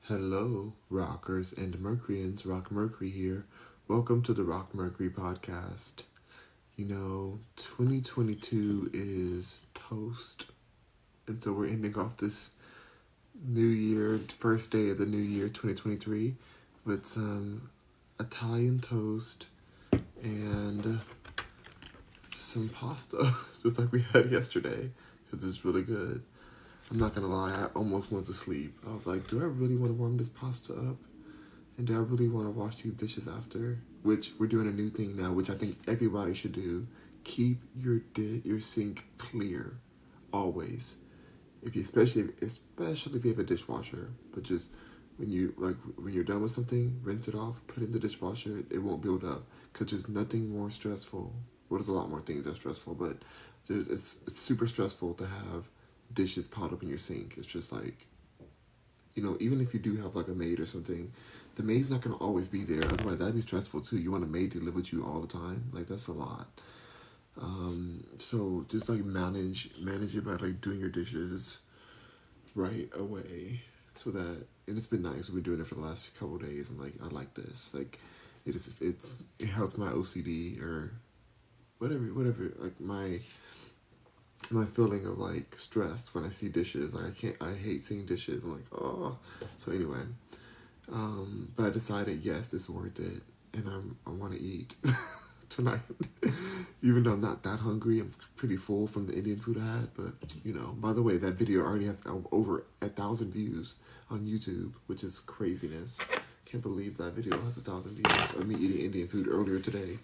Hello, rockers and Mercuryans. Rock Mercury here. Welcome to the Rock Mercury podcast. 2022 is toast. And so we're ending off this new year, first day of the new year, 2023, with some Italian toast and some pasta, just like we had yesterday, because it's really good. I'm not gonna lie, I almost went to sleep. I was like, do I really want to warm this pasta up? And do I really want to wash these dishes after? Which we're doing a new thing now, which I think everybody should do. Keep your sink clear, always. If you especially if you have a dishwasher, but just when you're done with something, rinse it off, put it in the dishwasher. It won't build up because there's nothing more stressful. Well, there's a lot more things that are stressful, but it's super stressful to have dishes piled up in your sink. It's just like, even if you do have like a maid or something, the maid's not gonna always be there. Otherwise, that'd be stressful too. You want a maid to live with you all the time. Like, that's a lot. So just like manage it by like doing your dishes right away, so that, and it's been nice. We've been doing it for the last couple of days. I'm like, I like this. Like, it helps my OCD or whatever. Like my feeling of like stress when I see dishes. Like, I hate seeing dishes. I'm like, oh. So anyway, but I decided, yes, it's worth it, and I want to eat tonight. Even though I'm not that hungry, I'm pretty full from the Indian food I had. But by the way, that video already has over 1,000 views on YouTube, which is craziness. Can't believe that video has 1,000 views of me eating Indian food earlier today.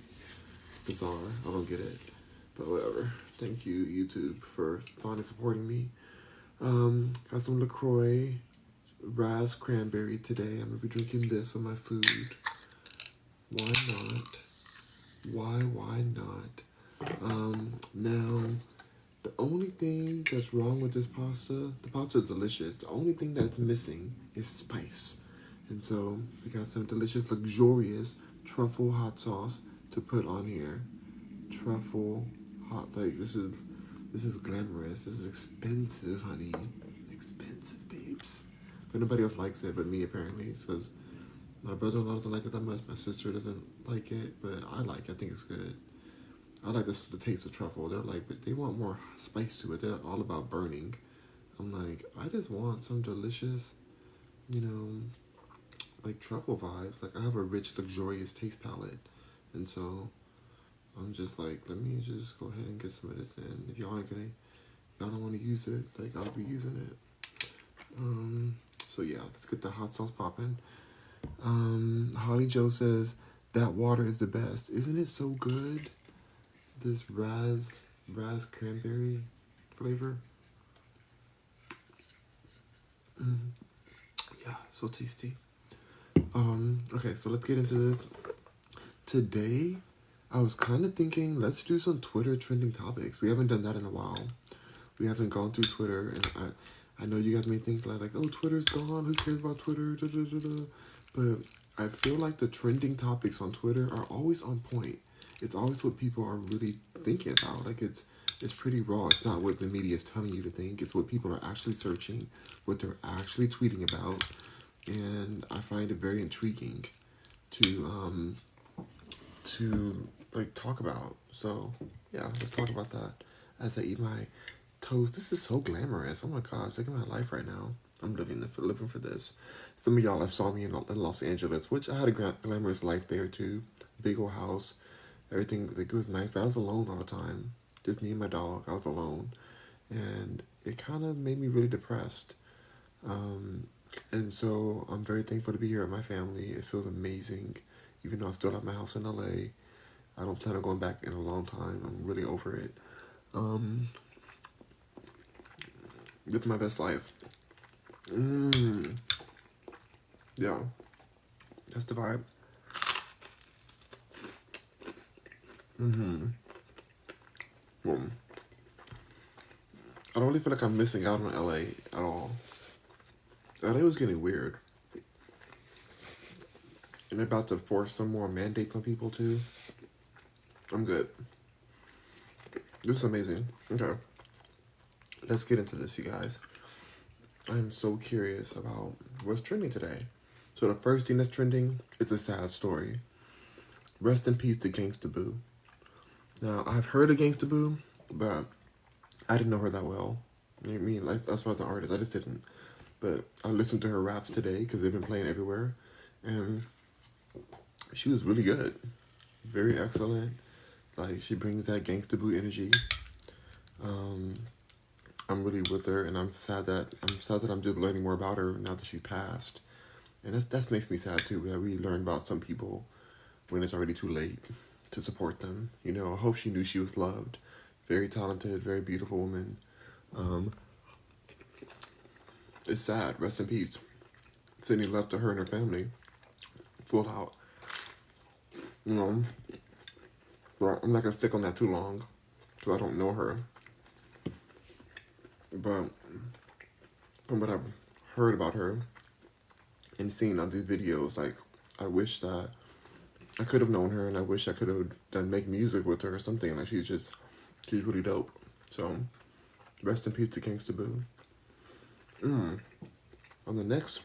Bizarre. I don't get it. But whatever. Thank you, YouTube, for finally supporting me. Got some LaCroix, Raz Cranberry today. I'm going to be drinking this on my food. Why not? Why not? Now, the only thing that's wrong with this pasta, the pasta is delicious. The only thing that it's missing is spice. And so, we got some delicious, luxurious truffle hot sauce to put on here. Truffle hot, like, this is glamorous. This is expensive, honey. Expensive, babes. But nobody else likes it but me, apparently. So my brother-in-law doesn't like it that much. My sister doesn't like it, but I like it. I think it's good. I like the taste of truffle. They're like, but they want more spice to it. They're all about burning. I'm like, I just want some delicious, you know, like truffle vibes. Like, I have a rich, luxurious taste palette. And so I'm just like, let me just go ahead and get some of this in. If y'all don't want to use it, like, I'll be using it. So yeah, let's get the hot sauce popping. Holly Joe says that water is the best. Isn't it so good? This raz cranberry flavor. Yeah, so tasty. Okay, so let's get into this. Today, I was kind of thinking, let's do some Twitter trending topics. We haven't done that in a while. We haven't gone through Twitter, and I know you guys may think like, oh, Twitter's gone. Who cares about Twitter? Da, da, da, da. But I feel like the trending topics on Twitter are always on point. It's always what people are really thinking about. Like, it's pretty raw. It's not what the media is telling you to think. It's what people are actually searching, what they're actually tweeting about, and I find it very intriguing to like talk about. So yeah, let's talk about that as I eat my toast. This is so glamorous. Oh my gosh, look at my life right now. I'm living for this. Some of y'all saw me in Los Angeles, which I had a glamorous life there too. Big old house, everything, like, it was nice, but I was alone all the time. Just me and my dog. I was alone, and it kind of made me really depressed. And so I'm very thankful to be here with my family. It feels amazing, even though I still have my house in LA. I don't plan on going back in a long time. I'm really over it. Live my best life. Yeah, that's the vibe. Boom. I don't really feel like I'm missing out on LA at all. LA was getting weird. And they're about to force some more mandates on people too. I'm good. This is amazing. Okay. Let's get into this, you guys. I'm so curious about what's trending today. So the first thing that's trending, it's a sad story. Rest in peace to Gangsta Boo. Now, I've heard of Gangsta Boo, but I didn't know her that well. I mean, like, as far as the artist, I just didn't. But I listened to her raps today because they've been playing everywhere. And she was really good. Very excellent. Like, she brings that Gangsta Boo energy. Um, I'm really with her, and I'm sad that I'm just learning more about her now that she's passed. And that makes me sad too, that we learn about some people when it's already too late to support them. You know, I hope she knew she was loved. Very talented, very beautiful woman. Um, it's sad. Rest in peace. Sydney left to her and her family. Full out. You know, but I'm not gonna stick on that too long, because I don't know her. But from what I've heard about her and seen on these videos, like, I wish that I could have known her, and I wish I could have make music with her or something. Like, she's really dope. So, rest in peace to Gangsta Boo. On the next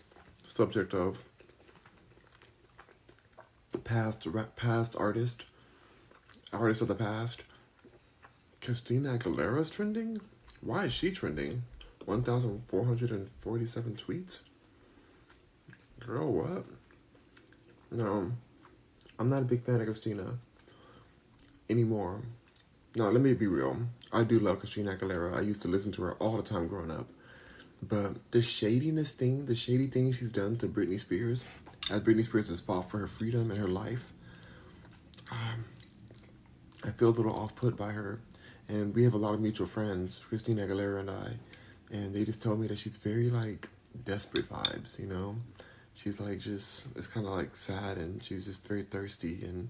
subject of past artists of the past, Christina Aguilera's trending? Why is she trending? 1,447 tweets? Girl, what? No, I'm not a big fan of Christina anymore. No, let me be real. I do love Christina Aguilera. I used to listen to her all the time growing up. But the shady thing she's done to Britney Spears, as Britney Spears has fought for her freedom and her life, I feel a little off-put by her. And we have a lot of mutual friends, Christina Aguilera and I, and they just told me that she's very, like, desperate vibes, you know? She's, like, just, it's kind of, like, sad, and she's just very thirsty and,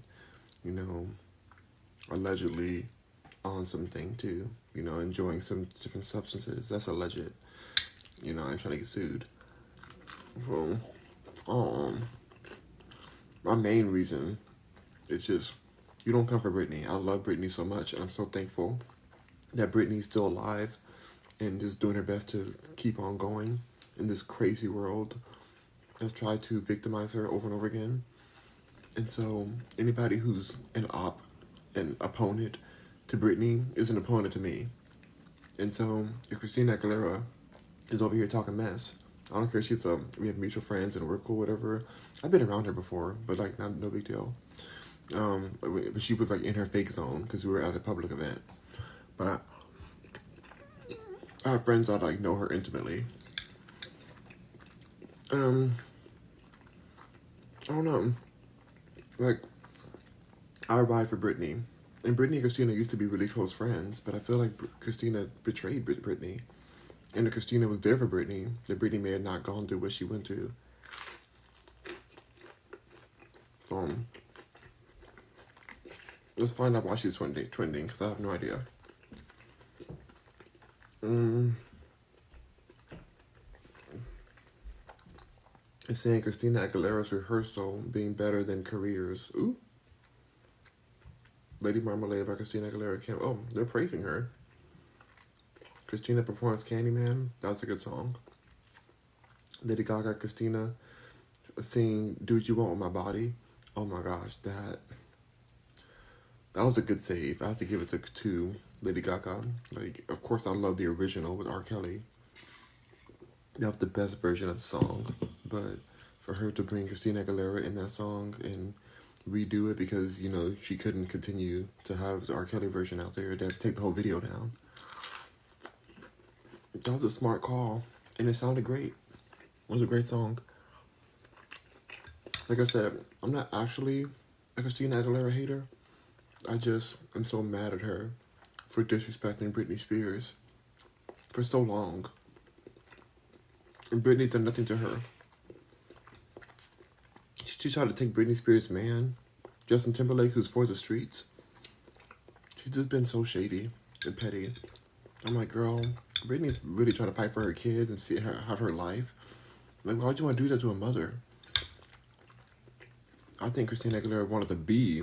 you know, allegedly on something, too. You know, enjoying some different substances. That's alleged. You know, I ain't trying to get sued. Well, my main reason is just, you don't come for Britney. I love Britney so much, and I'm so thankful that Britney's still alive and just doing her best to keep on going in this crazy world that's tried to victimize her over and over again. And so anybody who's an opponent to Britney is an opponent to me. And so if Christina Aguilera is over here talking mess, I don't care if we have mutual friends and we're cool, whatever. I've been around her before, but, like, no big deal. But she was, like, in her fake zone because we were at a public event. But I have friends that, like, know her intimately. I don't know. Like, I ride for Britney. And Britney and Christina used to be really close friends, but I feel like Christina betrayed Britney. And if Christina was there for Britney, that Britney may have not gone through what she went through. Let's find out why she's trending, because I have no idea. It's saying Christina Aguilera's rehearsal being better than careers. Ooh. Lady Marmalade by Christina Aguilera came. Oh, they're praising her. Christina performs Candyman. That's a good song. Lady Gaga, Christina singing Do What You Want With My Body. Oh my gosh, that was a good save. I have to give it to Lady Gaga. Like, of course I love the original with R. Kelly. That was the best version of the song. But for her to bring Christina Aguilera in that song and redo it because, you know, she couldn't continue to have the R. Kelly version out there, they had to take the whole video down. That was a smart call, and it sounded great. It was a great song. Like I said, I'm not actually a Christina Aguilera hater. I just am so mad at her for disrespecting Britney Spears for so long. And Britney's done nothing to her. She tried to take Britney Spears' man, Justin Timberlake, who's for the streets. She's just been so shady and petty. I'm like, girl, Britney's really trying to fight for her kids and see her have her life. Like, why would you want to do that to a mother? I think Christina Aguilera wanted to be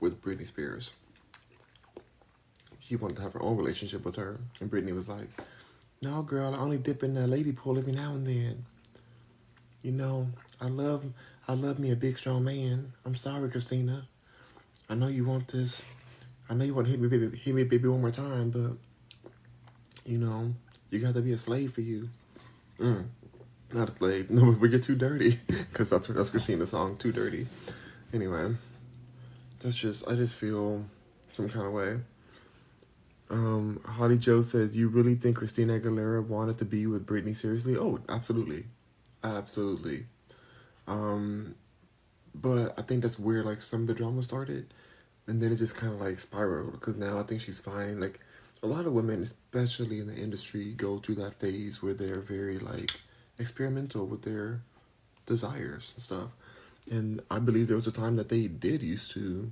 with Britney Spears. She wanted to have her own relationship with her, and Britney was like, No, girl, I only dip in that lady pool every now and then. You know, I love, I love me a big strong man. I'm sorry, Christina. I know you want this. I know you want to hit me, baby, one more time, but you know, you got to be a slave for you. Mm, not a slave. No, we get too dirty, because that's Christina's song, "Too Dirty." Anyway, I just feel some kind of way. Holly Joe says, "You really think Christina Aguilera wanted to be with Britney seriously?" Oh, absolutely, absolutely. Um, but I think that's where like some of the drama started, and then it just kind of like spiraled. Because now I think she's fine. Like a lot of women, especially in the industry, go through that phase where they're very like experimental with their desires and stuff. And I believe there was a time that they did used to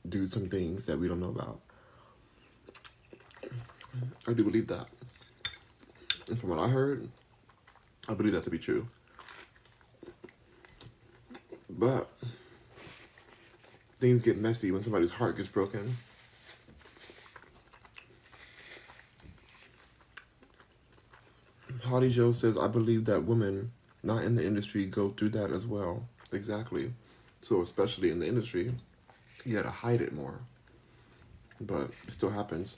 do some things that we don't know about. I do believe that. And from what I heard, I believe that to be true. But things get messy when somebody's heart gets broken. Hottie Joe says, I believe that women not in the industry go through that as well. Exactly. So, especially in the industry, you gotta hide it more. But it still happens.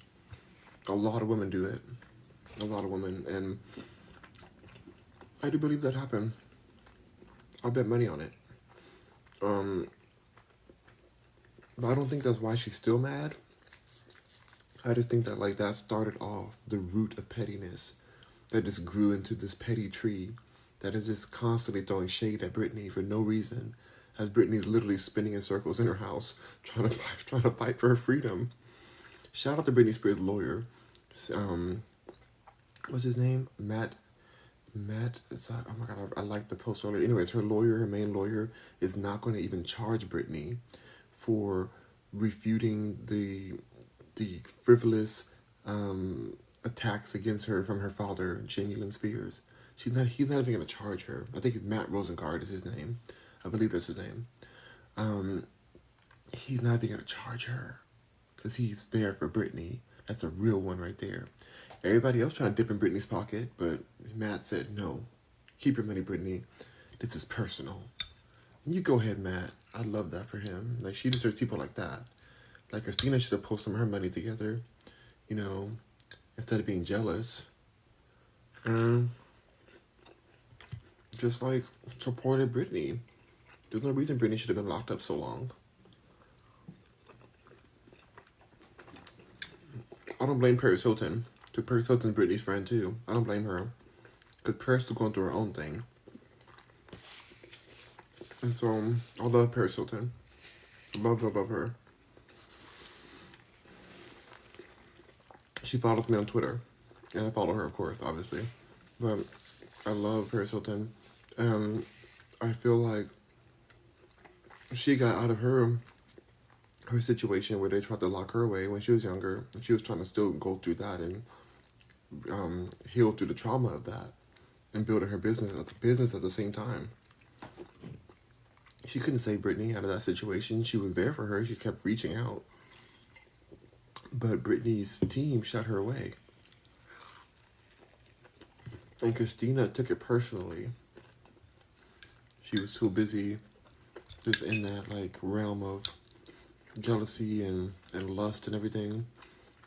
A lot of women do it. A lot of women. And I do believe that happened. I bet money on it. Um, but I don't think that's why she's still mad. I just think that like that started off the root of pettiness that just grew into this petty tree that is just constantly throwing shade at Britney for no reason, as Britney's literally spinning in circles in her house trying to fight for her freedom. Shout out to Britney Spears' lawyer. Um, what's his name? Matt. Oh my god, I like the post earlier. Anyways, her lawyer, her main lawyer, is not going to even charge Britney for refuting the frivolous attacks against her from her father, Jamie Lynn Spears. He's not even going to charge her. I think it's Matt Rosengard is his name. I believe that's his name. Um, he's not even going to charge her because he's there for Britney. That's a real one right there. Everybody else trying to dip in Britney's pocket, but Matt said, no, keep your money, Britney. This is personal. And you go ahead, Matt. I love that for him. Like, she deserves people like that. Like, Christina should have put some of her money together, you know, instead of being jealous. And just, like, supported Britney. There's no reason Britney should have been locked up so long. I don't blame Paris Hilton. Because Paris Hilton's Britney's friend, too. I don't blame her. Because Paris is going through her own thing. And so, I love Paris Hilton. Love her. She follows me on Twitter. And I follow her, of course, obviously. But I love Paris Hilton. And I feel like she got out of her situation where they tried to lock her away when she was younger. And she was trying to still go through that and heal through the trauma of that. And building her business at the same time. She couldn't save Britney out of that situation. She was there for her. She kept reaching out. But Britney's team shut her away. And Christina took it personally. She was so busy just in that like realm of jealousy and lust and everything.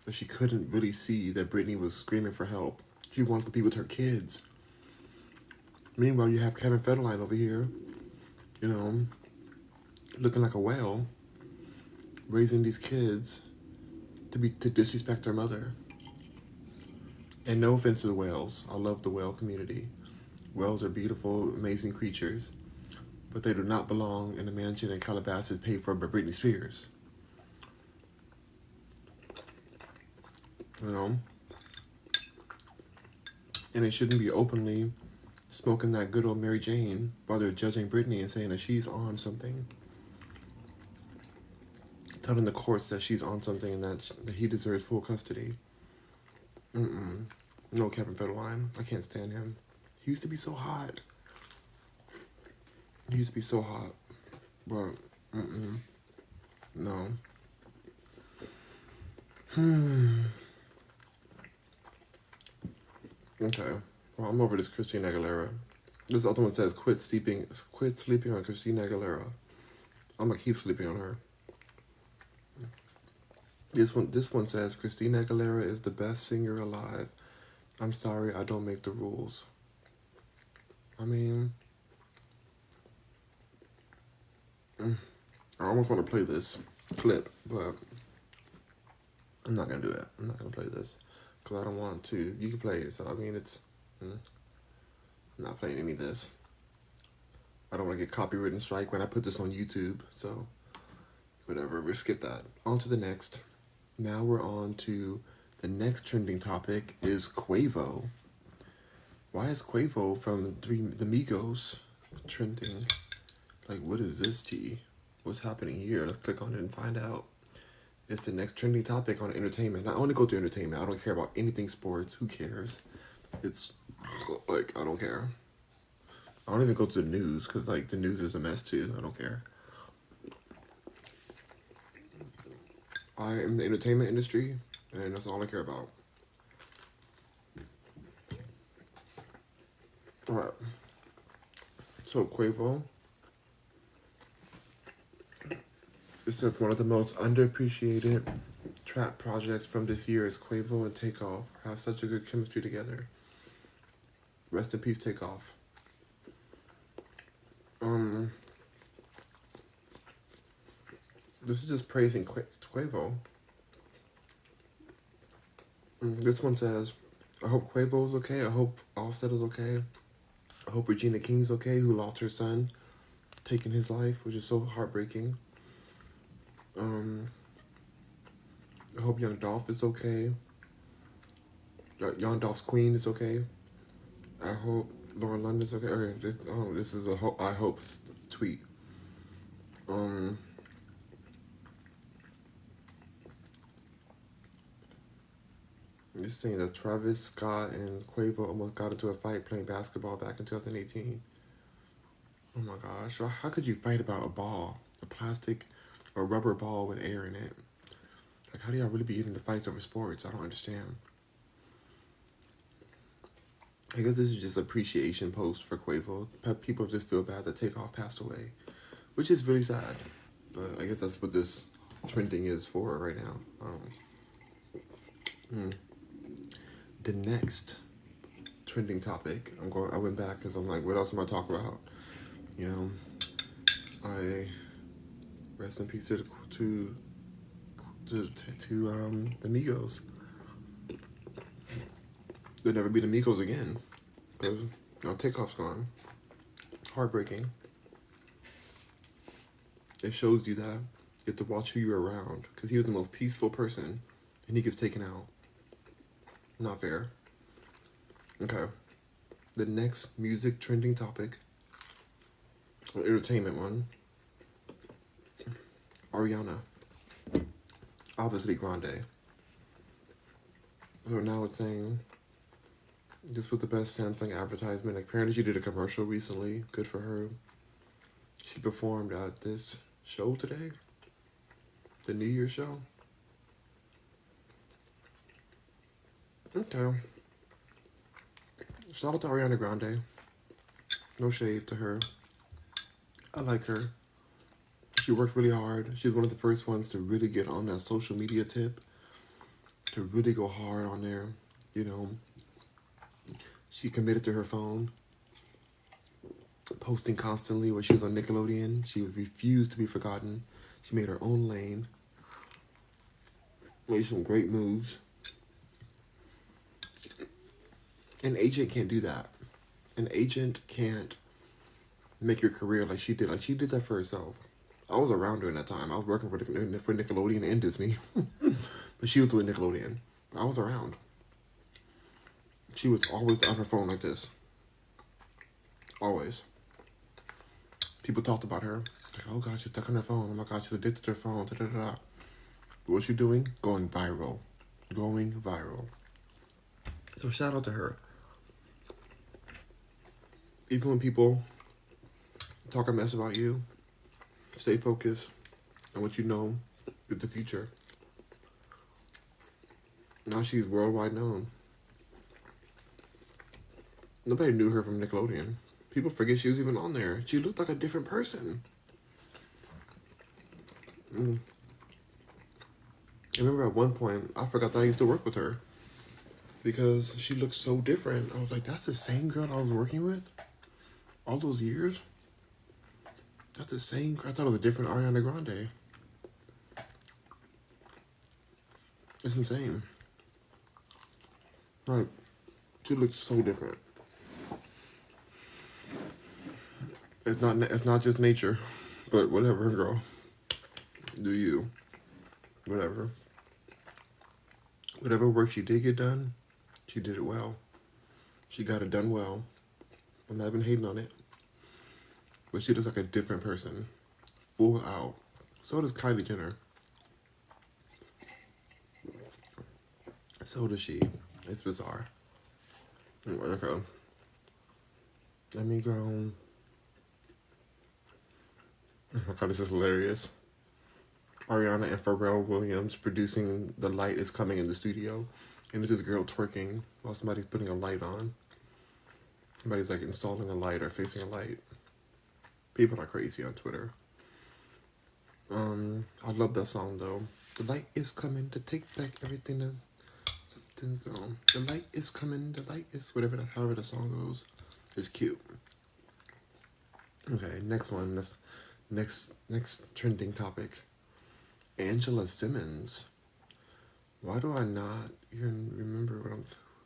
But she couldn't really see that Britney was screaming for help. She wanted to be with her kids. Meanwhile, you have Kevin Federline over here, you know, looking like a whale, raising these kids to disrespect their mother. And no offense to the whales. I love the whale community. Whales are beautiful, amazing creatures, but they do not belong in a mansion in Calabasas paid for by Britney Spears. You know? And they shouldn't be openly smoking that good old Mary Jane while they're judging Britney and saying that she's on something. Telling the courts that she's on something and that he deserves full custody. No Kevin Federline. I can't stand him. He used to be so hot. He used to be so hot. But, no. Okay. Well, I'm over this Christina Aguilera. This other one says quit sleeping on Christina Aguilera. I'm gonna keep sleeping on her. This one says Christina Aguilera is the best singer alive. I'm sorry, I don't make the rules. I mean, I almost want to play this clip, but I'm not gonna do it. I'm not gonna play this because I don't want to. You can play it. So I mean, I'm not playing any of this. I don't want to get copyrighted strike when I put this on YouTube. So whatever, we'll skip that. On to the next. Now we're on to the next trending topic is Quavo. Why is Quavo from the Migos trending? Like, what is this, T? What's happening here? Let's click on it and find out. It's the next trending topic on entertainment. I only go to entertainment. I don't care about anything sports. Who cares? It's like, I don't care. I don't even go to the news because, like, the news is a mess too. I don't care. I am in the entertainment industry, and that's all I care about. All right. So Quavo, it says one of the most underappreciated trap projects from this year is Quavo and Takeoff have such a good chemistry together. Rest in peace, Takeoff. This is just praising Quavo. This one says, I hope Quavo is okay. I hope Offset is okay. I hope Regina King's okay, who lost her son, taking his life, which is so heartbreaking. I hope Young Dolph is okay. Young Dolph's queen is okay. I hope Lauren London's okay. This is a I hope tweet. You're saying that Travis Scott and Quavo almost got into a fight playing basketball back in 2018. Oh my gosh. How could you fight about a ball? A plastic or rubber ball with air in it? Like, how do y'all really be getting into fights over sports? I don't understand. I guess this is just appreciation post for Quavo. People just feel bad that Takeoff passed away, which is really sad. But I guess that's what this trending is for right now. The next trending topic, I went back because I'm like, what else am I talking about? You know, I rest in peace to the Migos. There'll never be the Migos again because Takeoff's gone. Heartbreaking. It shows you that you have to watch who you're around because he was the most peaceful person and he gets taken out. Not fair. Okay. The next music trending topic, or entertainment one, Ariana. Obviously Grande. So now it's saying this was the best Samsung advertisement. Apparently she did a commercial recently. Good for her. She performed at this show today. The New Year's show. Okay. Shout out to Ariana Grande. No shade to her. I like her. She worked really hard. She's one of the first ones to really get on that social media tip. To really go hard on there. You know. She committed to her phone. Posting constantly when she was on Nickelodeon. She refused to be forgotten. She made her own lane. Made some great moves. An agent can't do that. An agent can't make your career like she did. Like, she did that for herself. I was around during that time. I was working for Nickelodeon and Disney. But she was doing Nickelodeon. I was around. She was always on her phone like this. Always. People talked about her. Like, oh God, she's stuck on her phone. Oh my God, she's addicted to her phone. Da, da, da, da. What's she doing? Going viral. Going viral. So shout out to her. Even when people talk a mess about you, stay focused on what you know is the future. Now she's worldwide known. Nobody knew her from Nickelodeon. People forget she was even on there. She looked like a different person. I remember at one point, I forgot that I used to work with her because she looked so different. I was like, that's the same girl I was working with all those years? That's the same. I thought it was a different Ariana Grande. It's insane. Like, she looks so different. It's not just nature, but whatever, girl. Do you? Whatever. Whatever work she did get done, she did it well. She got it done well. I'm not even hating on it. But she looks like a different person. Full out. So does Kylie Jenner. So does she. It's bizarre. Okay. Let me go. Oh my god, this is hilarious. Ariana and Pharrell Williams producing The Light Is Coming in the studio. And this is girl twerking while somebody's putting a light on. Somebody's like installing a light or fixing a light. People are crazy on Twitter. I love that song though. The light is coming to take back everything that something's gone. The light is coming, the light is however the song goes. It's cute. Okay, next one. Next trending topic. Angela Simmons. Why do I not even remember what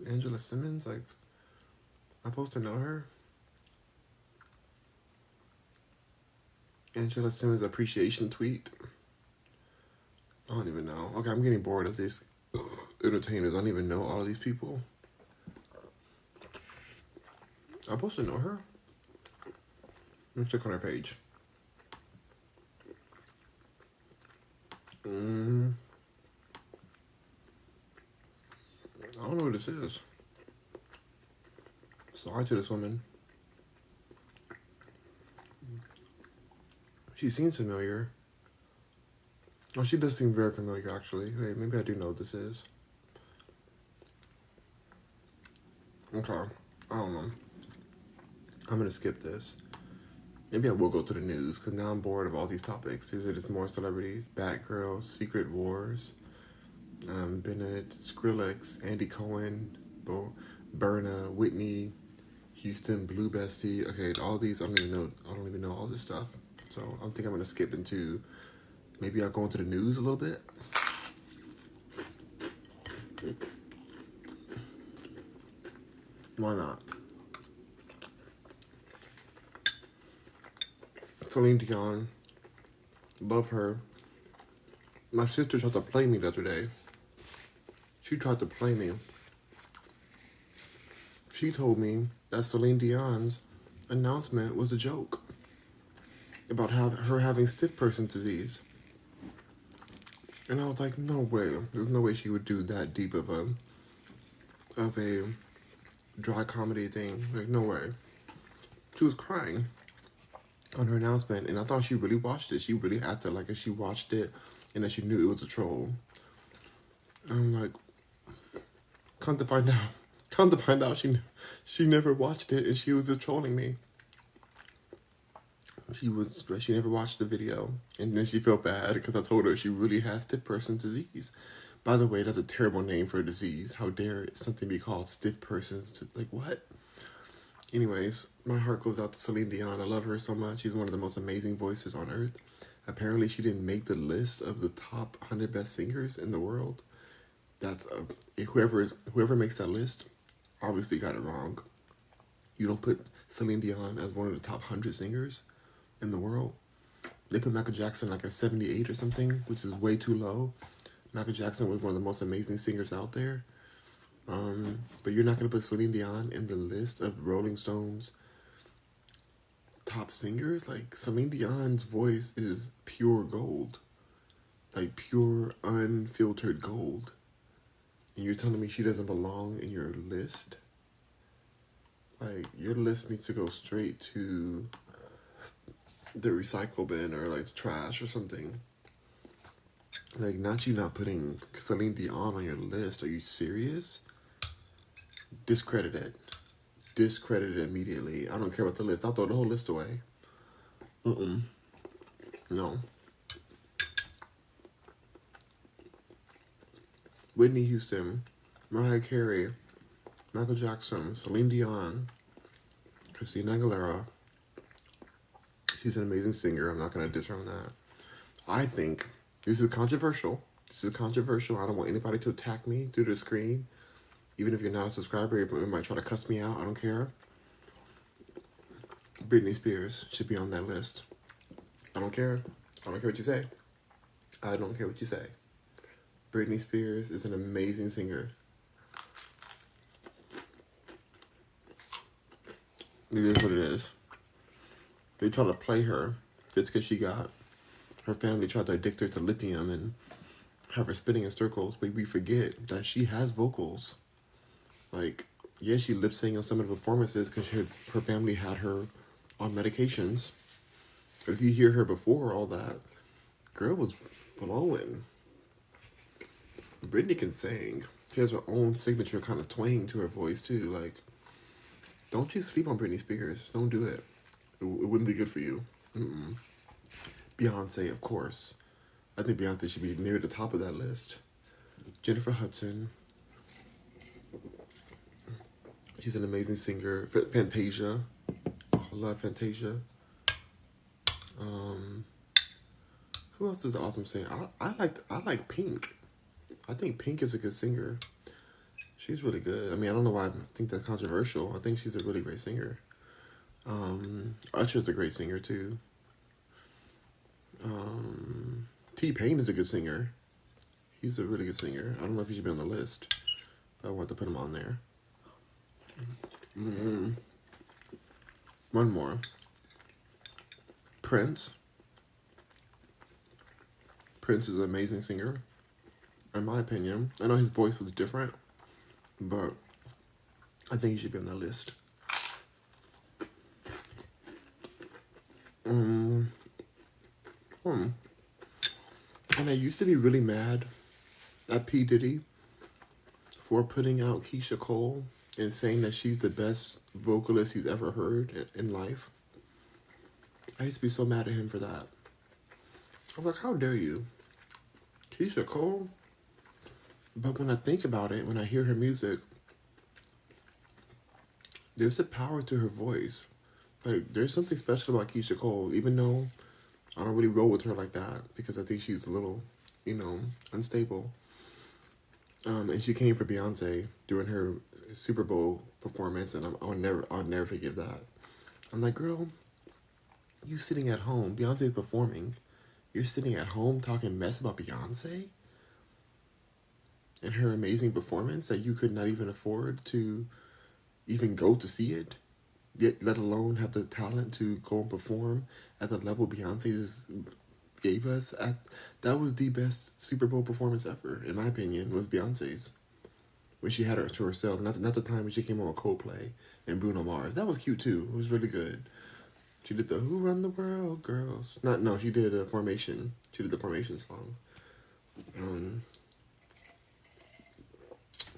Angela Simmons? Like, I'm supposed to know her? Angela Simmons appreciation tweet. I don't even know. Okay, I'm getting bored of these entertainers. I don't even know all of these people. I'm supposed to know her? Let me click on her page. I don't know what this is. Sorry to this woman. She seems familiar. Oh, she does seem very familiar, actually. Wait, maybe I do know what this is. Okay. I don't know. I'm going to skip this. Maybe I will go to the news, because now I'm bored of all these topics. These are just more celebrities. Batgirl, Secret Wars, Bennett, Skrillex, Andy Cohen, Berna, Whitney, Houston, Blue Bestie. Okay, all these, I don't even know all this stuff. So I think I'm going to skip into, maybe I'll go into the news a little bit. Why not? Celine Dion. Love her. My sister tried to play me the other day. She tried to play me. She told me that Celine Dion's announcement was a joke about her having stiff person disease. And I was like, no way. There's no way she would do that deep of a dry comedy thing. Like, no way. She was crying on her announcement, and I thought she really watched it. She really acted like she watched it and that she knew it was a troll. And I'm like, come to find out she never watched it and she was just trolling me. She never watched the video, and then she felt bad because I told her she really has stiff person disease. By the way, that's a terrible name for a disease. How dare something be called stiff person's, like what? Anyways, my heart goes out to Celine Dion. I love her so much. She's one of the most amazing voices on earth. Apparently, she didn't make the list of the top 100 best singers in the world. That's whoever makes that list obviously got it wrong. You don't put Celine Dion as one of the top 100 singers in the world. They put Michael Jackson like a 78 or something, which is way too low. Michael Jackson was one of the most amazing singers out there. But you're not going to put Celine Dion in the list of Rolling Stone's top singers? Like, Celine Dion's voice is pure gold. Like, pure, unfiltered gold. And you're telling me she doesn't belong in your list? Like, your list needs to go straight to the recycle bin or like trash or something. Like, not putting Celine Dion on your list. Are you serious? Discredit it. discredited immediately. I don't care about the list. I'll throw the whole list away. No. Whitney Houston, Mariah Carey, Michael Jackson, Celine Dion, Christina Aguilera. She's an amazing singer. I'm not going to diss her on that. I think this is controversial. I don't want anybody to attack me through the screen. Even if you're not a subscriber, you might try to cuss me out. I don't care. Britney Spears should be on that list. I don't care. I don't care what you say. I don't care what you say. Britney Spears is an amazing singer. It is what it is. They try to play her just because her family tried to addict her to lithium and have her spinning in circles, but we forget that she has vocals. Like, yeah, she lip synced on some of the performances because her family had her on medications. If you hear her before all that, girl was blowing. Britney can sing. She has her own signature kind of twang to her voice too. Like, don't you sleep on Britney Spears. Don't do it. It wouldn't be good for you. Beyonce, of course. I think Beyonce should be near the top of that list. Jennifer Hudson. She's an amazing singer. Fantasia. I love Fantasia. Who else is an awesome singer? I like Pink. I think Pink is a good singer. She's really good. I mean, I don't know why I think that's controversial. I think she's a really great singer. Usher's a great singer too. T-Pain is a good singer. He's a really good singer. I don't know if he should be on the list, but I want to put him on there. One more. Prince. Prince is an amazing singer, in my opinion. I know his voice was different, but I think he should be on that list. And I used to be really mad at P. Diddy for putting out Keisha Cole and saying that she's the best vocalist he's ever heard in life. I used to be so mad at him for that. I'm like, how dare you? Keisha Cole? But when I think about it, when I hear her music, there's a power to her voice. Like, there's something special about Keisha Cole, even though I don't really roll with her like that because I think she's a little, unstable. And she came for Beyonce during her Super Bowl performance, and I'll never forgive that. I'm like, girl, you sitting at home, Beyonce's performing. You're sitting at home talking mess about Beyonce and her amazing performance that you could not even afford to even go to see it, yet let alone have the talent to go and perform at the level Beyonce gave us. That was the best Super Bowl performance ever, in my opinion, was Beyonce's. When she had her to herself, not the time when she came on with Coldplay and Bruno Mars. That was cute too. It was really good. She did the Who Run the World, Girls. She did a Formation. She did the Formation song.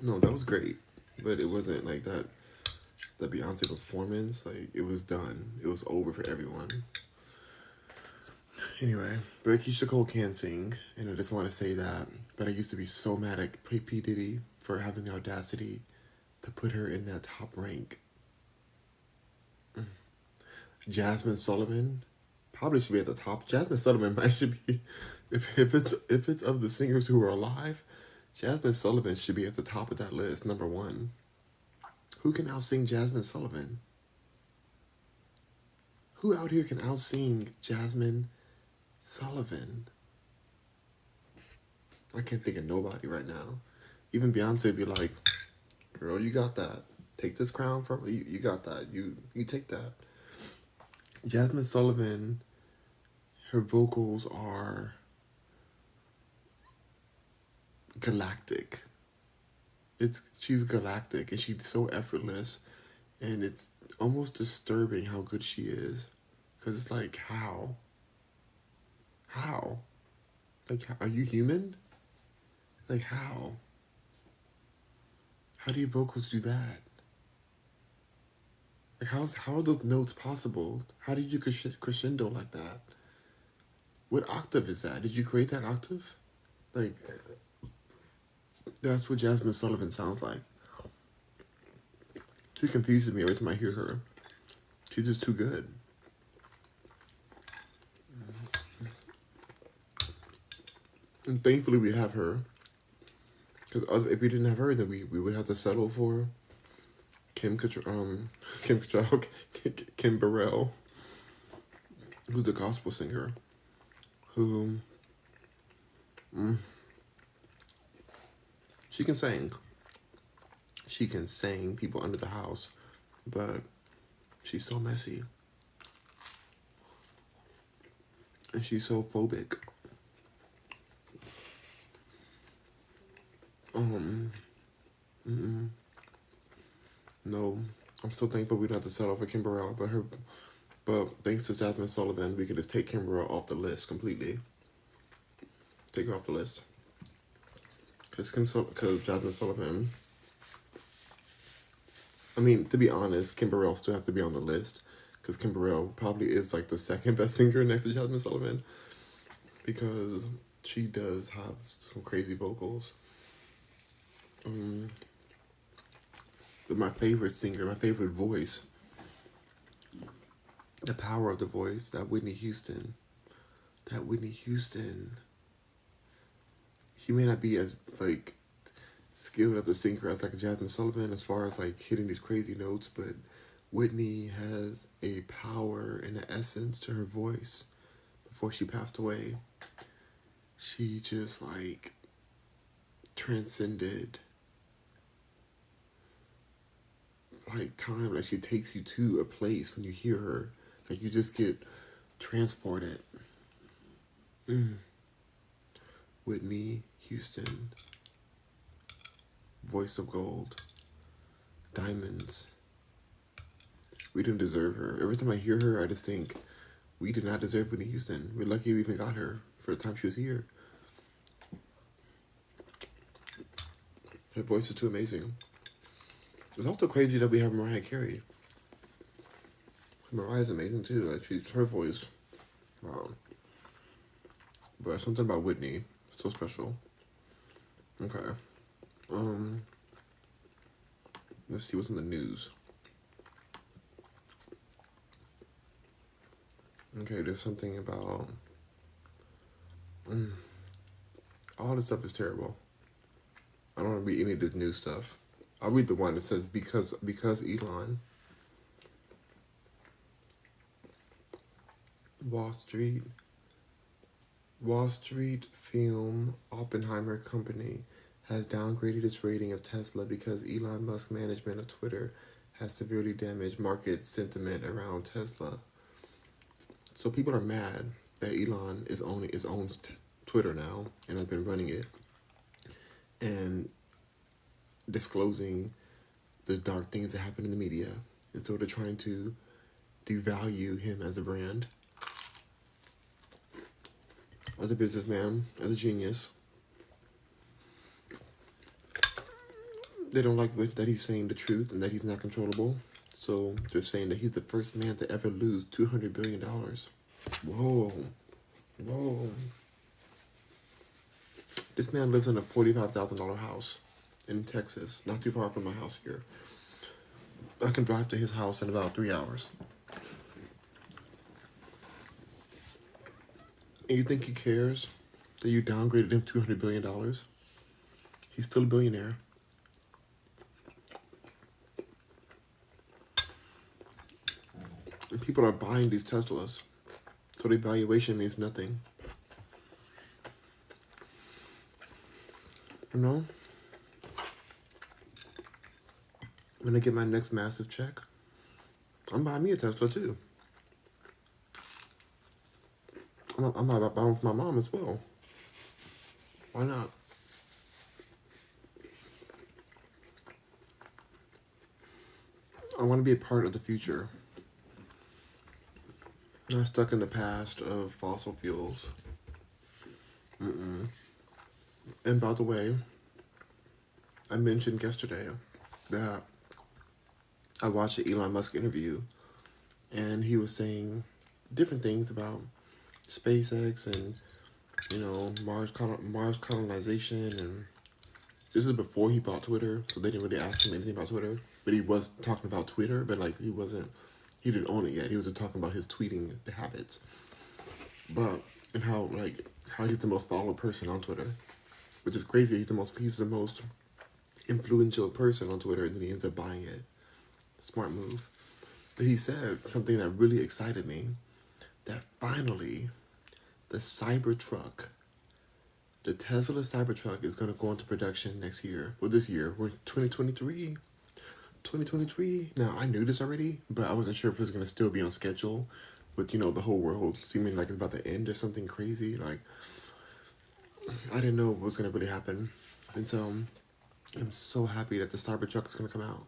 No, that was great. But it wasn't like that. The Beyonce performance, like, it was done. It was over for everyone. Anyway, but Keisha Cole can sing, and I just want to say that. But I used to be so mad at P. Diddy for having the audacity to put her in that top rank. Jasmine Sullivan probably should be at the top. Jasmine Sullivan should be, if it's of the singers who are alive, Jasmine Sullivan should be at the top of that list, number one. Who can out-sing Jasmine Sullivan? Who out here can out-sing Jasmine Sullivan? I can't think of nobody right now. Even Beyonce be like, girl, you got that. Take this crown from me. You got that. You take that. Jasmine Sullivan, her vocals are galactic. She's galactic and she's so effortless, and it's almost disturbing how good she is, because it's like, how like, are you human? Like, how do your vocals do that? Like, how are those notes possible? How did you crescendo like that? What octave is that? Did you create that octave? Like, that's what Jasmine Sullivan sounds like. She confuses me every time I hear her. She's just too good. And thankfully we have her. Because if we didn't have her, then we would have to settle for Kim Cattrall, Kim Burrell, who's a gospel singer, who she can sing. She can sing people under the house, but she's so messy. And she's so phobic. No, I'm so thankful we don't have to settle for Kim Burrell, but thanks to Jasmine Sullivan, we can just take Kim Burrell off the list completely. Take her off the list. Because Jasmine Sullivan, I mean, to be honest, Kim Burrell still have to be on the list, because Kim Burrell probably is like the second best singer next to Jasmine Sullivan, because she does have some crazy vocals. But my favorite singer, my favorite voice, the power of the voice, that Whitney Houston. He may not be as like skilled as a singer as like Jasmine Sullivan as far as like hitting these crazy notes, but Whitney has a power and an essence to her voice. Before she passed away, she just like transcended like time. Like, she takes you to a place when you hear her. Like, you just get transported. Whitney Houston, voice of gold, diamonds. We didn't deserve her. Every time I hear her, I just think, we did not deserve Whitney Houston. We're lucky we even got her for the time she was here. Her voice is too amazing. It's also crazy that we have Mariah Carey. Mariah's amazing too. Like, her voice, wow. But something about Whitney, so special. Okay. Let's see what's in the news. Okay, there's something about all this stuff is terrible. I don't want to read any of this new stuff. I'll read the one that says because Elon. Wall Street film Oppenheimer company has downgraded its rating of Tesla because Elon Musk management of Twitter has severely damaged market sentiment around Tesla. So people are mad that Elon owns Twitter now and has been running it and disclosing the dark things that happen in the media. And so they're trying to devalue him as a brand, as a businessman, as a genius. They don't like that he's saying the truth and that he's not controllable. So they're saying that he's the first man to ever lose $200 billion. Whoa. This man lives in a $45,000 house in Texas, not too far from my house here. I can drive to his house in about 3 hours. And you think he cares that you downgraded him $200 billion? He's still a billionaire. And people are buying these Teslas, so the valuation means nothing. You know? When I get my next massive check, I'm buying me a Tesla too. I'm buying one for my mom as well. Why not? I want to be a part of the future. Not stuck in the past of fossil fuels. And by the way, I mentioned yesterday that I watched an Elon Musk interview, and he was saying different things about SpaceX and Mars colonization, and this is before he bought Twitter, so they didn't really ask him anything about Twitter. But he was talking about Twitter, but like he didn't own it yet. He was just talking about his tweeting habits, but and how he's the most followed person on Twitter, which is crazy. He's the most influential person on Twitter, and then he ends up buying it. Smart move. But he said something that really excited me, that finally the Cybertruck, the Tesla Cybertruck is going to go into production next year. Well, this year. We're 2023. 2023. Now, I knew this already, but I wasn't sure if it was going to still be on schedule with, the whole world seeming like it's about to end or something crazy. Like, I didn't know what was going to really happen. And so, I'm so happy that the Cybertruck is going to come out.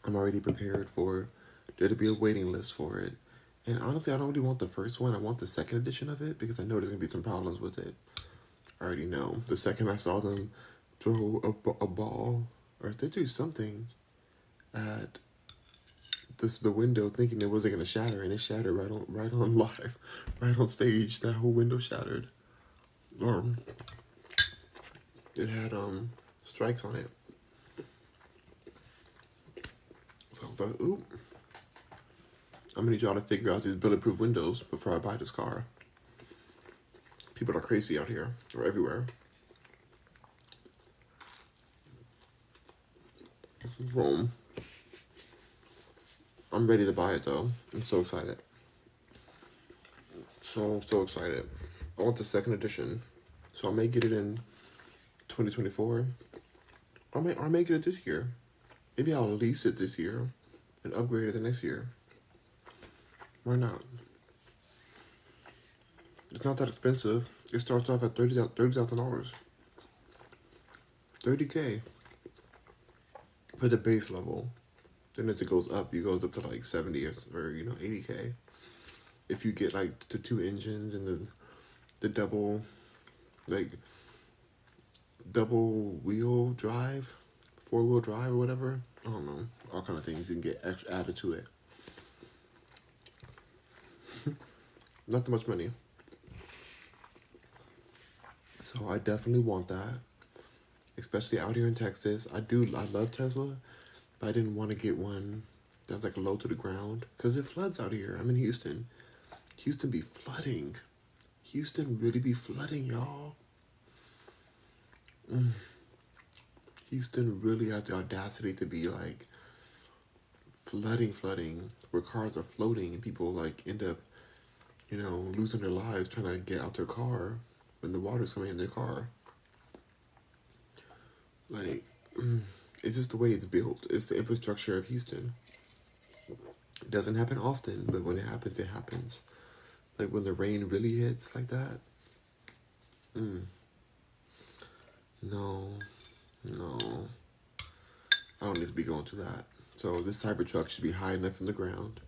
I'm already prepared for there to be a waiting list for it. And honestly, I don't really want the first one. I want the second edition of it because I know there's going to be some problems with it. I already know. The second I saw them throw a ball, or if they do something at the window thinking it wasn't going to shatter, and it shattered right on live, right on stage. That whole window shattered. It had strikes on it. So I thought, ooh, I'm gonna need y'all to figure out these bulletproof windows before I buy this car. People are crazy out here, or everywhere. Rome. I'm ready to buy it though. I'm so excited. So excited. I want the second edition. So I may get it in 2024. I may get it this year. Maybe I'll lease it this year and upgrade it the next year. Why not? It's not that expensive. It starts off at $30,000. $30K for the base level. Then as it goes up, to like 70 or 80K. If you get like the two engines and the double wheel drive, 4-wheel drive or whatever. I don't know. All kind of things you can get added to it. Not that much money. So I definitely want that. Especially out here in Texas. I love Tesla, but I didn't want to get one that's like low to the ground. Because it floods out here. I'm in Houston. Houston be flooding. Houston really be flooding, y'all. Houston really has the audacity to be like flooding, where cars are floating and people like end up, losing their lives trying to get out their car when the water's coming in their car. Like, it's just the way it's built. It's the infrastructure of Houston. It doesn't happen often, but when it happens, it happens. Like when the rain really hits like that. No. I don't need to be going through that. So this Cybertruck should be high enough from the ground.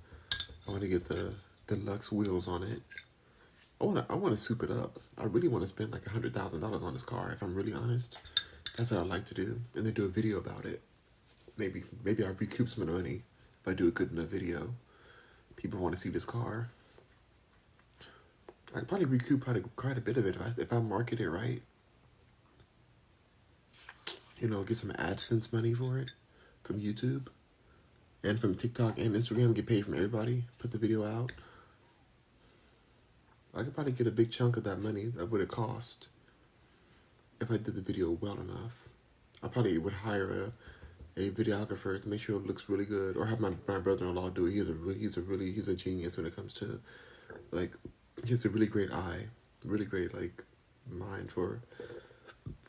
I want to get the deluxe wheels on it. I want to soup it up. I really want to spend like $100,000 on this car. If I'm really honest, that's what I like to do, and then do a video about it. Maybe I'll recoup some money if I do a good enough video. People want to see this car. I could probably recoup quite a bit of it if I market it right. Get some AdSense money for it from YouTube and from TikTok and Instagram. Get paid from everybody. Put the video out. I could probably get a big chunk of that money of what it cost if I did the video well enough. I probably would hire a videographer to make sure it looks really good, or have my brother-in-law do it. He's a genius when it comes to like, he has a really great eye, really great like mind for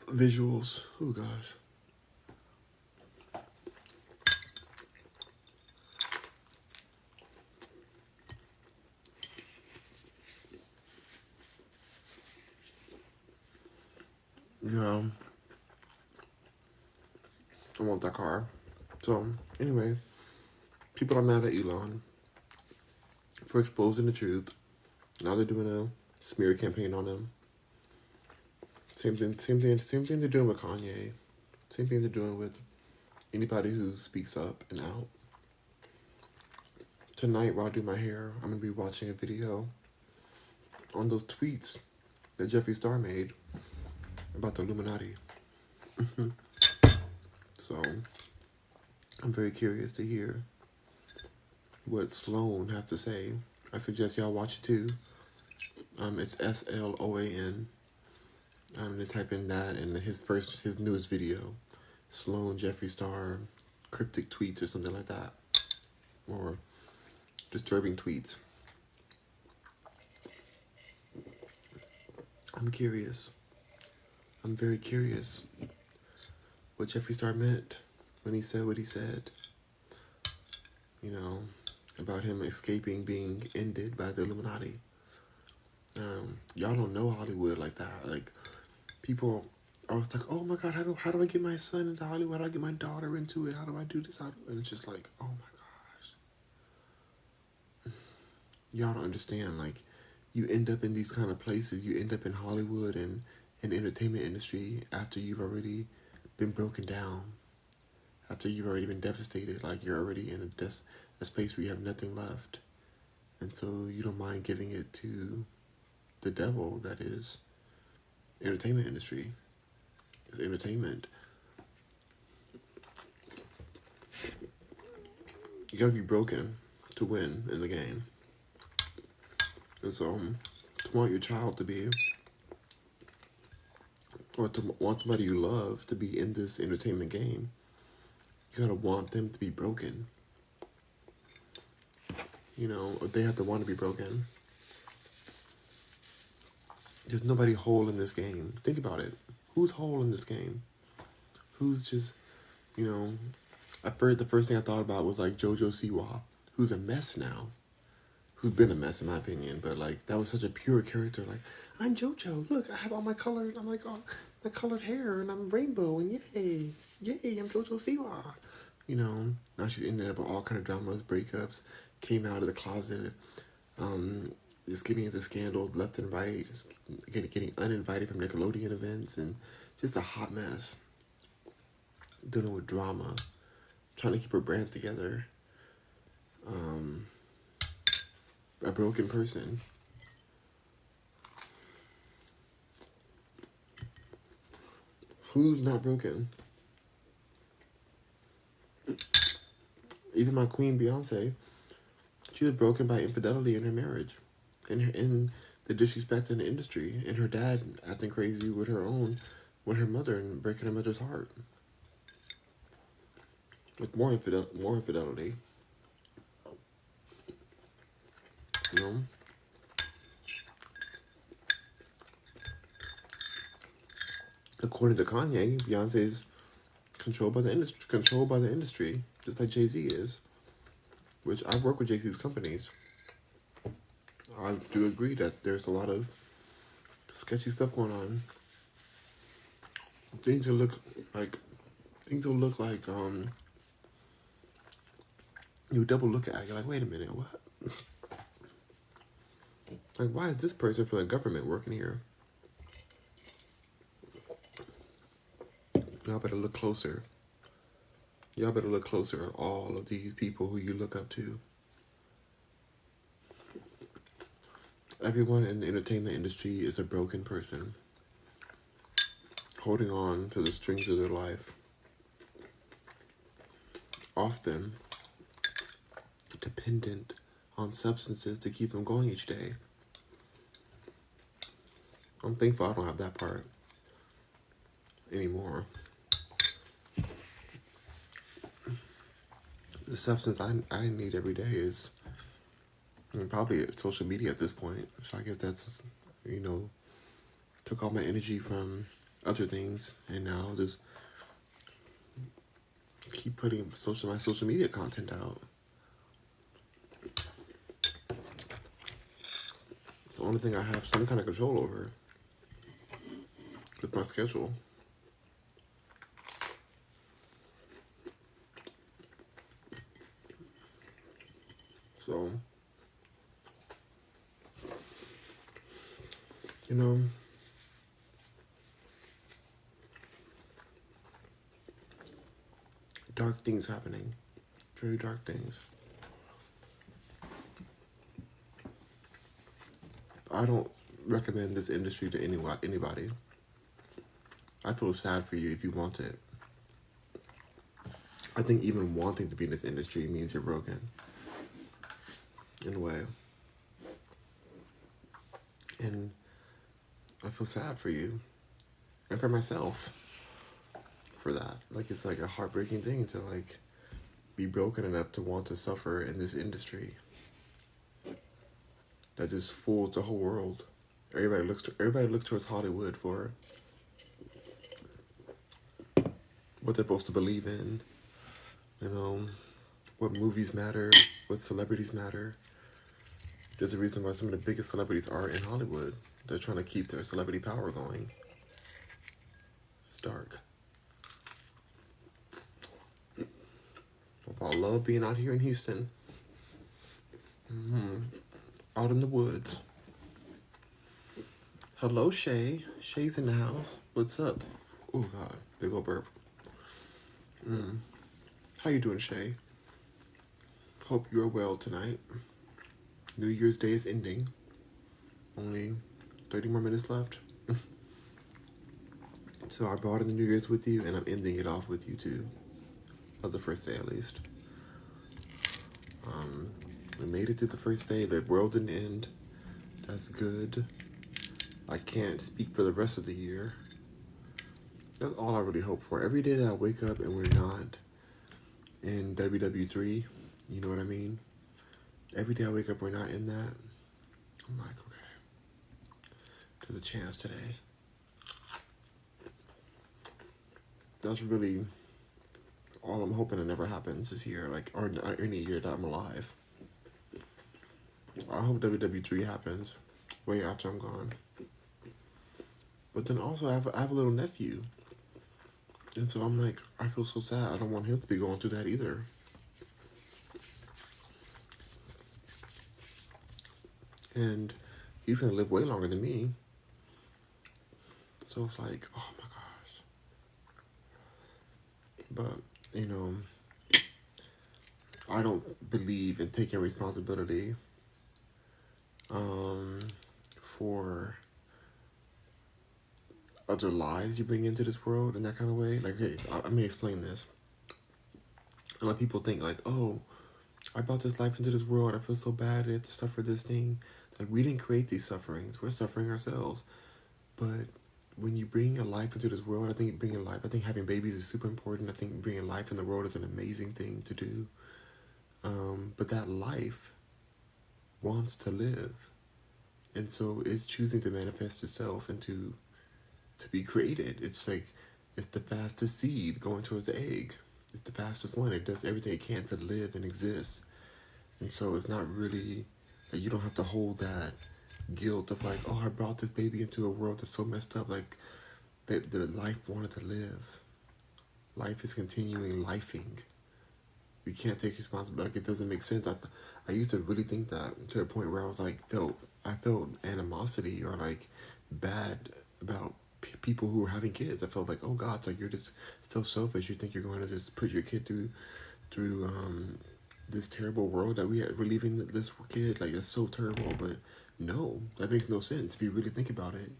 visuals. Oh gosh. I want that car. So anyway, people are mad at Elon for exposing the truth. Now they're doing a smear campaign on him. Same thing they're doing with Kanye. Same thing they're doing with Anybody who speaks up and out. Tonight, while I do my hair, I'm going to be watching a video on those tweets that Jeffree Star made about the Illuminati. So, I'm very curious to hear what Sloan has to say. I suggest y'all watch it too. It's SLOAN. I'm going to type in that and his newest video. Sloan Jeffree Star cryptic tweets or something like that. Or disturbing tweets. I'm curious. I'm very curious what Jeffree Star meant when he said what he said. You know, about him escaping being ended by the Illuminati. Y'all don't know Hollywood like that. Like, people are always like, oh my God, how do I get my son into Hollywood? How do I get my daughter into it? How do I do this? And it's just like, oh my gosh. Y'all don't understand. Like, you end up in these kind of places. You end up in Hollywood and in the entertainment industry after you've already been broken down. After you've already been devastated. Like, you're already in a space where you have nothing left. And so you don't mind giving it to the devil that is entertainment industry. It's entertainment. You gotta be broken to win in the game. And so, to want your child to be, or to want somebody you love to be in this entertainment game, you gotta want them to be broken. You know, or they have to want to be broken. There's nobody whole in this game. Think about it. Who's whole in this game? Who's just, you know, the first thing I thought about was like JoJo Siwa, who's a mess now. Who's been a mess in my opinion, but like that was such a pure character. Like, I'm JoJo. Look, I have all my colored. I'm like all my colored hair, and I'm rainbow, and yay, I'm JoJo Siwa. You know, now she's ended up with all kind of dramas, breakups, came out of the closet, just getting into scandals left and right, just getting uninvited from Nickelodeon events, and just a hot mess. Dealing with drama, trying to keep her brand together. A broken person. Who's not broken? Even my queen Beyonce, she was broken by infidelity in her marriage, in the disrespect in the industry, and her dad acting crazy with her mother, and breaking her mother's heart. With more infidelity. You know? According to Kanye, Beyonce is controlled by the industry, just like Jay-Z is. Which I've worked with Jay-Z's companies. I do agree that there's a lot of sketchy stuff going on. Things will look like you double look at it. You're like, wait a minute, what? Like, why is this person from the government working here? Y'all better look closer. Y'all better look closer at all of these people who you look up to. Everyone in the entertainment industry is a broken person, holding on to the strings of their life. Often dependent on substances to keep them going each day. I'm thankful I don't have that part anymore. The substance I need every day is probably social media at this point. So I guess that's, you know, took all my energy from other things, and now just keep putting my social media content out. It's the only thing I have some kind of control over with my schedule. So, you know, dark things happening. Very dark things. I don't recommend this industry to anybody. I feel sad for you if you want it. I think even wanting to be in this industry means you're broken. In a way. And I feel sad for you. And for myself. For that. Like, it's like a heartbreaking thing to, like, be broken enough to want to suffer in this industry that just fools the whole world. Everybody looks towards Hollywood for what they're supposed to believe in. You know, what movies matter, what celebrities matter. There's a reason why some of the biggest celebrities are in Hollywood. They're trying to keep their celebrity power going. It's dark. I love being out here in Houston. Out in the woods. Hello, Shay. Shay's in the house. What's up? Oh, God. Big ol' burp. How you doing, Shay? Hope you're well tonight. New Year's Day is ending. Only 30 more minutes left. So I brought in the New Year's with you, and I'm ending it off with you, too. Of the first day, at least. We made it to the first day. The world didn't end. That's good. I can't speak for the rest of the year. That's all I really hope for. Every day that I wake up and we're not in WW3, you know what I mean? Every day I wake up we're not in that. I'm like, okay, there's a chance today. That's really all I'm hoping it never happens this year, like, or any year that I'm alive. I hope WW3 happens way after I'm gone. But then also I have a little nephew. And so I'm like, I feel so sad. I don't want him to be going through that either. And he's going to live way longer than me. So it's like, oh my gosh. But, you know, I don't believe in taking responsibility for other lives you bring into this world in that kind of way. Like, hey, let me explain this. A lot of people think like, oh, I brought this life into this world. I feel so bad I have to suffer this thing. Like, we didn't create these sufferings. We're suffering ourselves. But when you bring a life into this world, I think having babies is super important. I think bringing life in the world is an amazing thing to do. But that life wants to live. And so it's choosing to manifest itself and to be created. It's like, it's the fastest seed going towards the egg. It's the fastest one. It does everything it can to live and exist. And so it's not really, like, you don't have to hold that guilt of like, oh, I brought this baby into a world that's so messed up. Like, the life wanted to live. Life is continuing lifing. We can't take responsibility. Like, it doesn't make sense. I used to really think that to the point where I was like, I felt animosity or like bad about people who were having kids. I felt like, oh God, like, you're just so selfish. You think you're going to just put your kid through this terrible world that we're leaving this kid. Like, that's so terrible. But no, that makes no sense if you really think about it.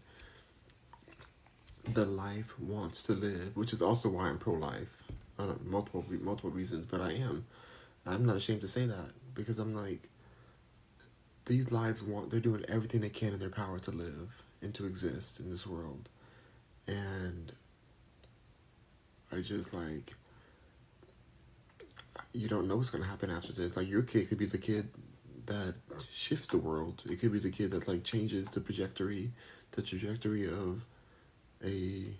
The life wants to live, which is also why I'm pro-life. Multiple reasons, but I am. I'm not ashamed to say that, because I'm like, these lives they're doing everything they can in their power to live and to exist in this world. And I just, like, you don't know what's going to happen after this. Like, your kid could be the kid that shifts the world. It could be the kid that, like, changes the trajectory of a,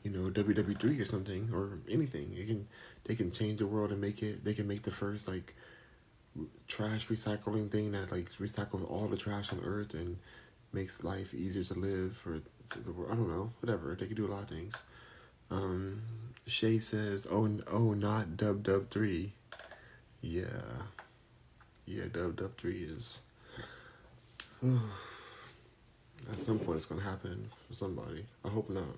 WW3 or something, or anything. They can change the world and they can make the first, like, trash recycling thing that, like, recycles all the trash on Earth and makes life easier to live for the world. I don't know, whatever. They can do a lot of things. Shay says, oh, not Dub 3. Yeah, Dub 3 is. At some point, it's gonna happen for somebody. I hope not.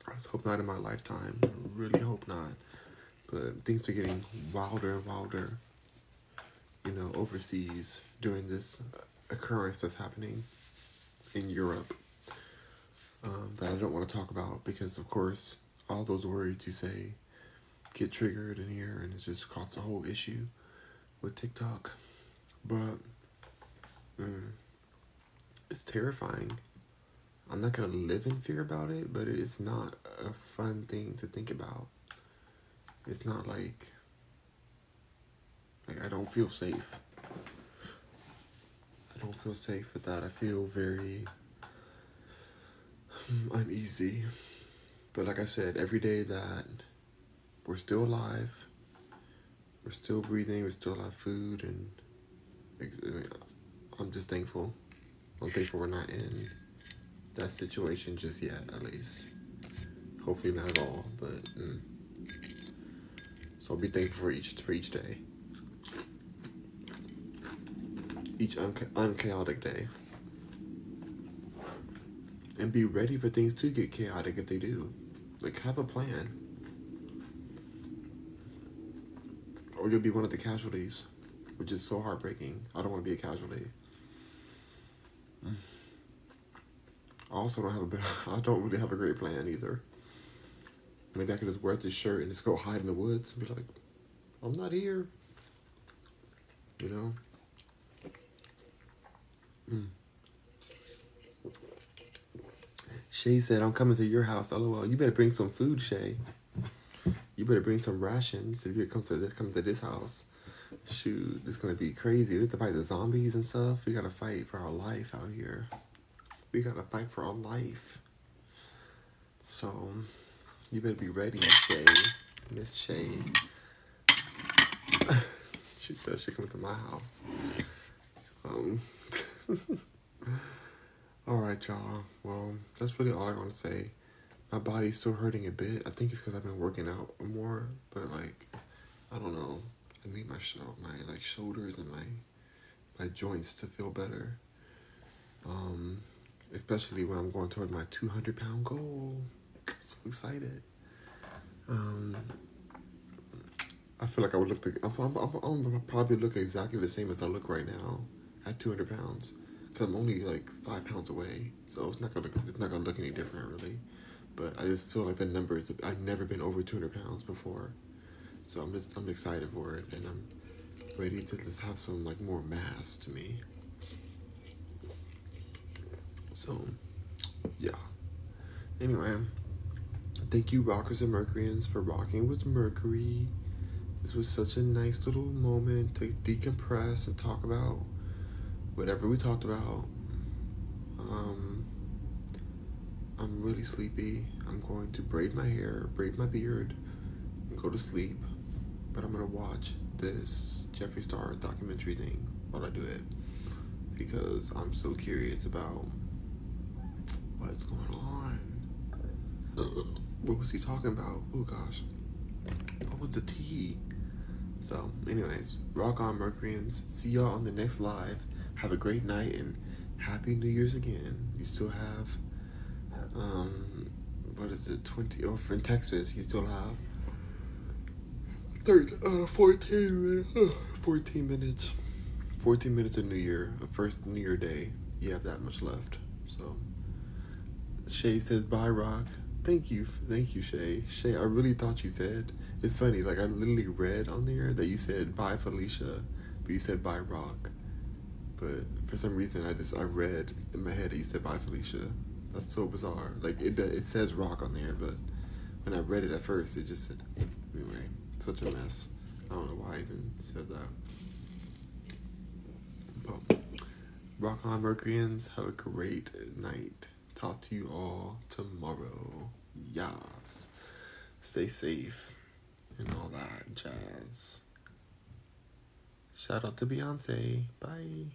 I Let's hope not in my lifetime. I really hope not. But things are getting wilder and wilder, overseas during this occurrence that's happening in Europe, that I don't want to talk about because, of course, all those words you say get triggered in here and it just causes a whole issue with TikTok. But it's terrifying. I'm not going to live in fear about it, but it's not a fun thing to think about. It's not like I don't feel safe. I don't feel safe with that. I feel very uneasy. But like I said, every day that we're still alive, we're still breathing, we still have food, and I'm just thankful. I'm thankful we're not in that situation just yet, at least. Hopefully not at all, but so I'll be thankful for each day, each unchaotic day, and be ready for things to get chaotic if they do. Like, have a plan, or you'll be one of the casualties, which is so heartbreaking. I don't want to be a casualty. I also I don't really have a great plan either. Maybe I could just wear this shirt and just go hide in the woods and be like, I'm not here. Shay said, I'm coming to your house. LOL. You better bring some food, Shay. You better bring some rations if you come to this house. Shoot, it's gonna be crazy. We have to fight the zombies and stuff. We gotta fight for our life out here. We gotta fight for our life. So, you better be ready, Shay. Miss Shay. She said she coming to my house. Alright, y'all. Well, that's really all I want to say. My body's still hurting a bit. I think it's because I've been working out more. But, I don't know. I need my shoulders and my joints to feel better. Especially when I'm going toward my 200-pound goal. I'm so excited. I feel like I would I'm probably look exactly the same as I look right now at 200 pounds. Because I'm only 5 pounds away. So it's not gonna look any different really. But I just feel like the numbers, I've never been over 200 pounds before. So I'm excited for it, and I'm ready to just have some more mass to me. So, yeah. Anyway, thank you Rockers and Mercuryans for rocking with Mercury. This was such a nice little moment to decompress and talk about whatever we talked about. I'm really sleepy. I'm going to braid my hair, braid my beard, and go to sleep. But I'm going to watch this Jeffree Star documentary thing while I do it. Because I'm so curious about what's going on. What was he talking about? Oh gosh. What was the tea? So, anyways, rock on, Mercuryans. See y'all on the next live. Have a great night and Happy New Year's again. You still have, in Texas, you still have 14 minutes. 14 minutes of New Year, the first New Year day. You have that much left. So, Shay says, bye, Rock. Thank you, Shay. Shay, I really thought you said, it's funny, I literally read on there that you said, bye, Felicia, but you said, bye, Rock. But for some reason, I read in my head that you said, bye, Felicia. That's so bizarre. It says Rock on there, but when I read it at first, it just said, anyway, such a mess. I don't know why I even said that. But, rock on, Mercuryans. Have a great night. Talk to you all tomorrow. Yes. Stay safe and all that jazz. Shout out to Beyonce. Bye.